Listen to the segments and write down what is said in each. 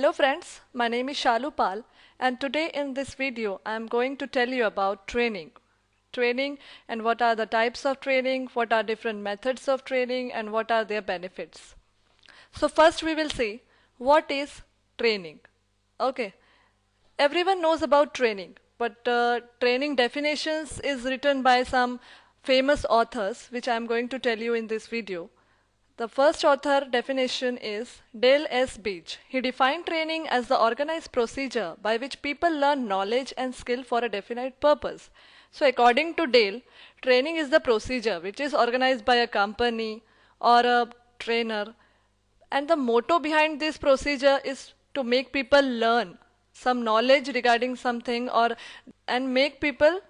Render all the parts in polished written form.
Hello friends, my name is Shalu Pal and today in this video I am going to tell you about training. Training and what are the types of training, what are different methods of training and what are their benefits. So first we will see what is training. Okay, everyone knows about training, but training definitions is written by some famous authors which I am going to tell you in this video. The first author definition is Dale S. Beach. He defined training as the organized procedure by which people learn knowledge and skill for a definite purpose. So according to Dale, training is the procedure which is organized by a company or a trainer, and the motto behind this procedure is to make people learn some knowledge regarding something or and make people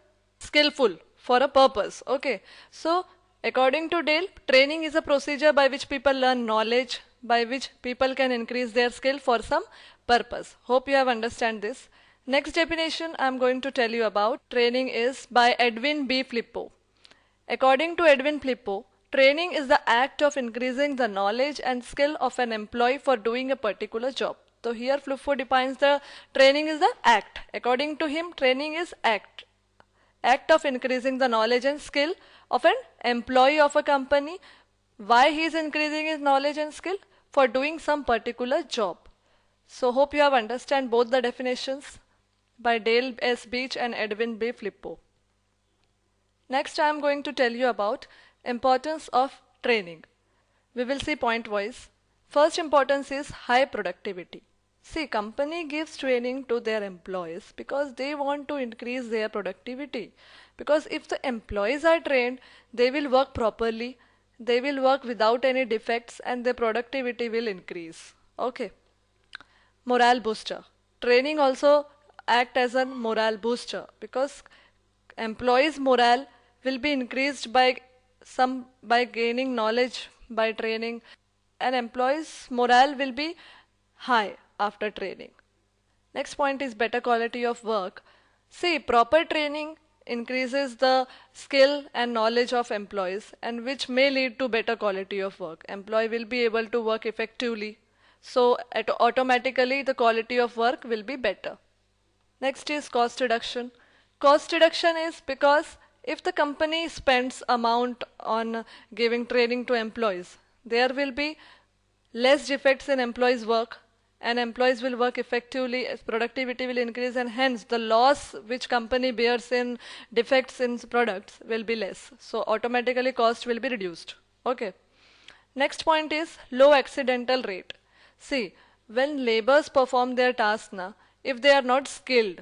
skillful for a purpose. Okay, so according to Dale, training is a procedure by which people learn knowledge, by which people can increase their skill for some purpose. Hope you have understand this. Next definition I am going to tell you about training is by Edwin B. Flippo. According to Edwin Flippo, training is the act of increasing the knowledge and skill of an employee for doing a particular job. So here Flippo defines the training is the act. According to him, training is act of increasing the knowledge and skill of an employee of a company. Why he is increasing his knowledge and skill? For doing some particular job. So hope you have understand both the definitions by Dale S. Beach and Edwin B. Flippo. Next I am going to tell you about importance of training. We will see point wise. First importance is high productivity. See, company gives training to their employees because they want to increase their productivity. Because if the employees are trained, they will work properly, they will work without any defects and their productivity will increase. Okay. Morale booster. Training also act as a morale booster because employees' morale will be increased by gaining knowledge by training, and employees' morale will be high after training. Next point is better quality of work. See, proper training increases the skill and knowledge of employees and which may lead to better quality of work. Employee will be able to work effectively. So automatically the quality of work will be better. Next is cost reduction. Cost reduction is because if the company spends amount on giving training to employees, there will be less defects in employees' work and employees will work effectively, productivity will increase, and hence the loss which company bears in defects in products will be less. So automatically cost will be reduced. Okay. Next point is low accidental rate. See, when laborers perform their task now, if they are not skilled,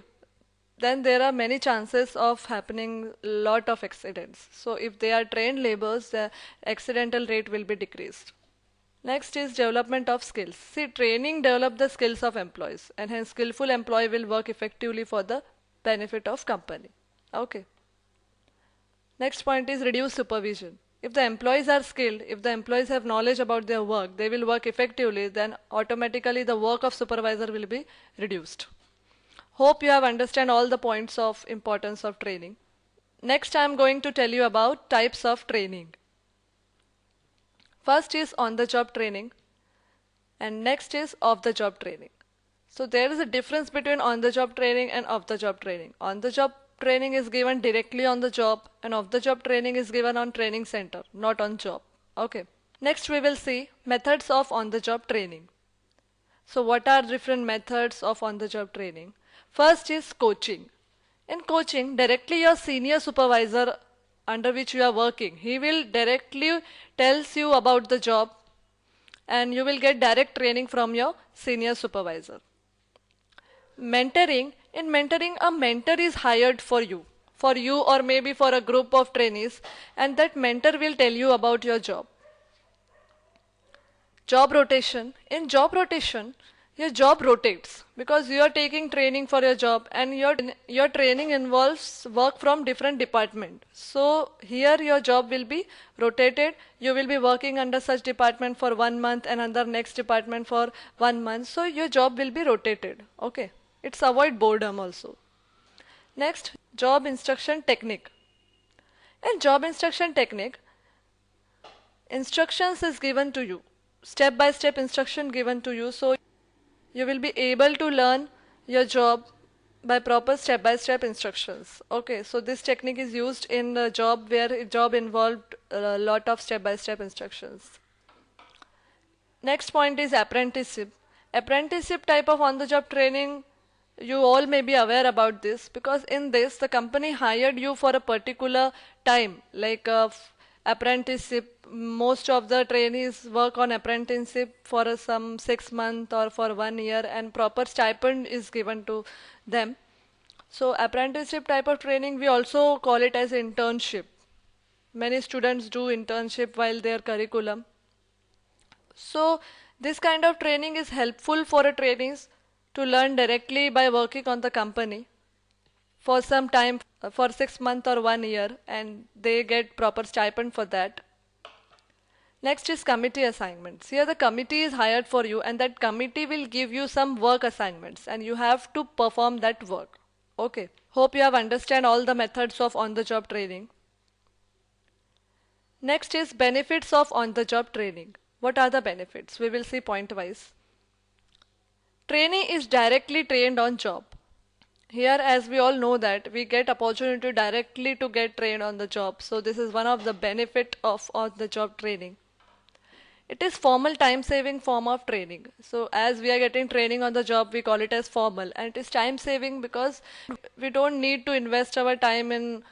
then there are many chances of happening lot of accidents. So if they are trained laborers, the accidental rate will be decreased. Next is development of skills. See, training develop the skills of employees and hence skillful employee will work effectively for the benefit of company. Okay. Next point is reduce supervision. If the employees are skilled, if the employees have knowledge about their work, they will work effectively, then automatically the work of supervisor will be reduced. Hope you have understand all the points of importance of training. Next I am going to tell you about types of training. First is on-the-job training and next is off-the-job training. So there is a difference between on-the-job training and off-the-job training. On-the-job training is given directly on the job and off-the-job training is given on training center, not on job. Okay. Next we will see methods of on-the-job training. So what are different methods of on-the-job training? First is coaching. In coaching, directly your senior supervisor under which you are working, he will directly tells you about the job and you will get direct training from your senior supervisor. Mentoring. In mentoring, a mentor is hired for you or maybe for a group of trainees, and that mentor will tell you about your job. Job rotation. In job rotation, your job rotates because you are taking training for your job and your training involves work from different department. So here your job will be rotated. You will be working under such department for 1 month and under next department for 1 month. So your job will be rotated. Okay. It's avoid boredom also. Next, job instruction technique. In job instruction technique, instructions is given to you. Step by step instruction given to you. So you will be able to learn your job by proper step-by-step instructions. Okay, so this technique is used in a job where a job involved a lot of step-by-step instructions. Next point is apprenticeship. Apprenticeship type of on-the-job training, you all may be aware about this, because in this the company hired you for a particular time, like apprenticeship. Most of the trainees work on apprenticeship for some 6 months or for 1 year, and proper stipend is given to them. So apprenticeship type of training, we also call it as internship. Many students do internship while their curriculum. So this kind of training is helpful for a trainees to learn directly by working on the company for some time, for 6 months or 1 year, and they get proper stipend for that. Next is committee assignments. Here the committee is hired for you, and that committee will give you some work assignments and you have to perform that work. Okay. Hope you have understand all the methods of on-the-job training. Next is benefits of on-the-job training. What are the benefits? We will see point-wise. Trainee is directly trained on job. Here, as we all know that we get opportunity directly to get trained on the job. So this is one of the benefit of on-the-job training. It is formal time-saving form of training. So as we are getting training on the job, we call it as formal, and it is time-saving because we don't need to invest our time in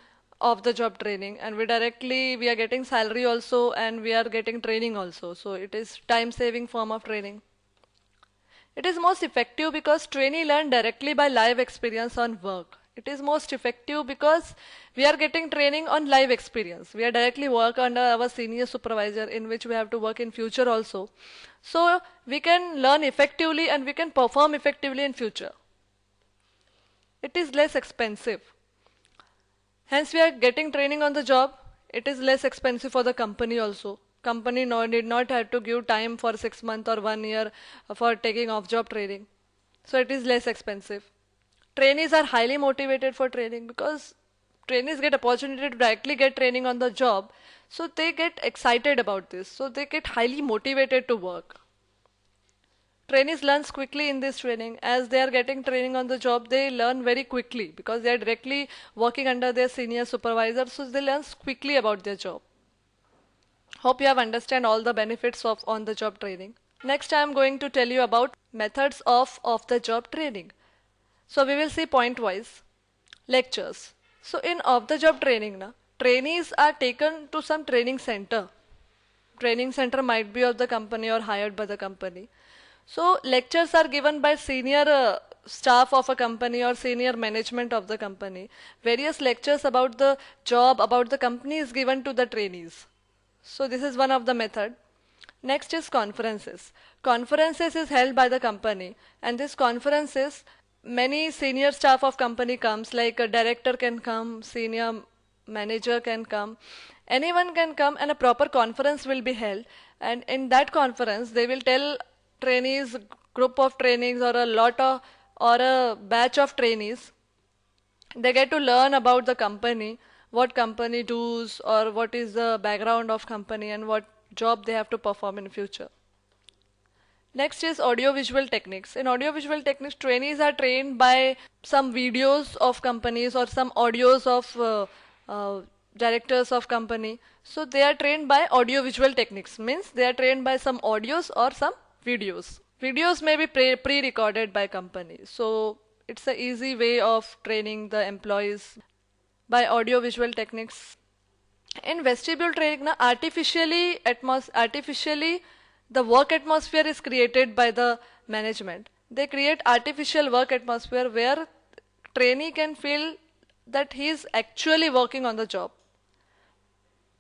off-the-job training, and we are getting salary also, and we are getting training also. So it is time-saving form of training. It is most effective because trainee learn directly by live experience on work. It is most effective because we are getting training on live experience. We are directly work under our senior supervisor, in which we have to work in future also. So we can learn effectively and we can perform effectively in future. It is less expensive. Hence we are getting training on the job. It is less expensive for the company also. Company did not have to give time for 6 months or 1 year for taking off-job training. So it is less expensive. Trainees are highly motivated for training because trainees get opportunity to directly get training on the job. So they get excited about this. So they get highly motivated to work. Trainees learn quickly in this training. As they are getting training on the job, they learn very quickly because they are directly working under their senior supervisor. So they learn quickly about their job. Hope you have understand all the benefits of on-the-job training. Next, I am going to tell you about methods of off-the-job training. So we will see point-wise. Lectures. So in off-the-job training, trainees are taken to some training center. Training center might be of the company or hired by the company. So lectures are given by senior staff of a company or senior management of the company. Various lectures about the job, about the company is given to the trainees. So this is one of the method. Next is conferences. Conferences is held by the company, and this conferences, many senior staff of company comes, like a director can come, senior manager can come, anyone can come, and a proper conference will be held, and in that conference they will tell trainees, group of trainees or a lot of or a batch of trainees, they get to learn about the company, what company does or what is the background of company and what job they have to perform in future. Next is audiovisual techniques. In audiovisual techniques, trainees are trained by some videos of companies or some audios of directors of company. So they are trained by audiovisual techniques, means they are trained by some audios or some videos. Videos may be pre-recorded by company. So it's an easy way of training the employees by audiovisual techniques. In vestibule training, artificially the work atmosphere is created by the management. They create artificial work atmosphere where trainee can feel that he is actually working on the job.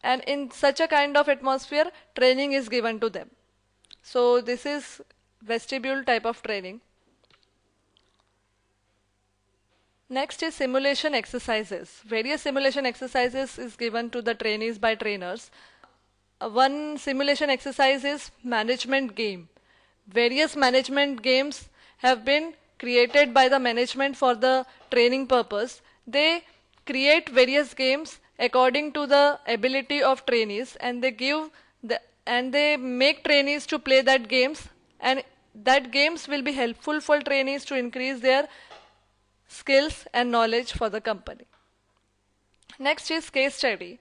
And in such a kind of atmosphere, training is given to them. So this is vestibule type of training. Next is simulation exercises. Various simulation exercises is given to the trainees by trainers. One simulation exercise is management game. Various management games have been created by the management for the training purpose. They create various games according to the ability of trainees, and they make trainees to play that games, and that games will be helpful for trainees to increase their skills and knowledge for the company. Next is case study.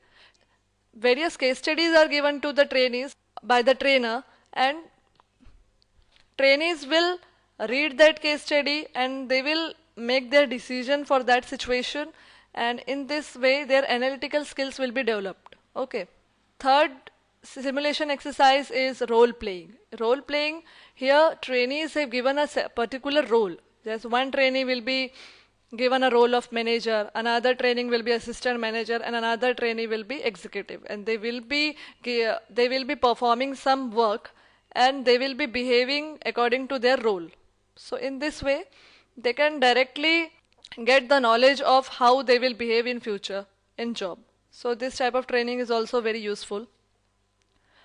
Various case studies are given to the trainees by the trainer, and trainees will read that case study and they will make their decision for that situation, and in this way their analytical skills will be developed. Okay. Third simulation exercise is role playing. Role playing, here trainees have given a particular role. There's one trainee will be given a role of manager, another training will be assistant manager, and another trainee will be executive, and they will be performing some work and they will be behaving according to their role. So in this way they can directly get the knowledge of how they will behave in future in job. So this type of training is also very useful.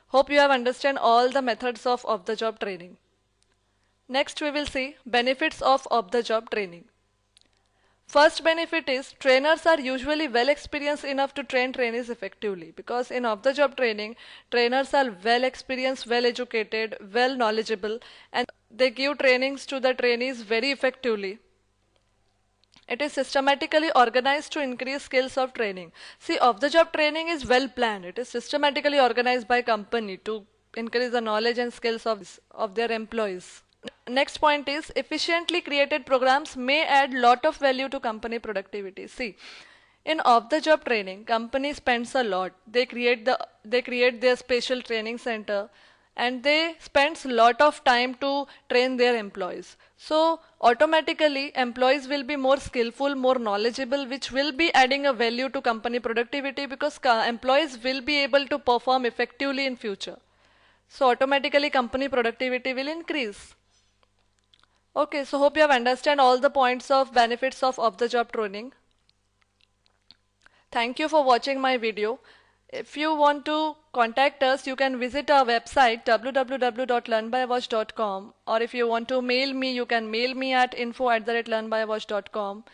Hope you have understand all the methods of the job training. Next we will see benefits of the job training. First benefit is trainers are usually well experienced enough to train trainees effectively, because in off-the-job training, trainers are well experienced, well educated, well knowledgeable, and they give trainings to the trainees very effectively. It is systematically organized to increase skills of training. See, off-the-job training is well planned. It is systematically organized by company to increase the knowledge and skills of their employees. Next point is efficiently created programs may add lot of value to company productivity. See, in off-the-job training, company spends a lot. They create their special training center, and they spends a lot of time to train their employees. So automatically employees will be more skillful, more knowledgeable, which will be adding a value to company productivity, because employees will be able to perform effectively in future. So automatically company productivity will increase. Okay, so hope you have understand all the points of benefits of off-the-job training. Thank you for watching my video. If you want to contact us, you can visit our website www.learnbywatch.com, or if you want to mail me, you can mail me at info@learnbywatch.com,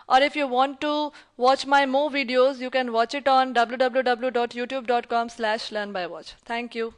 or if you want to watch my more videos, you can watch it on www.youtube.com/learnbywatch. Thank you.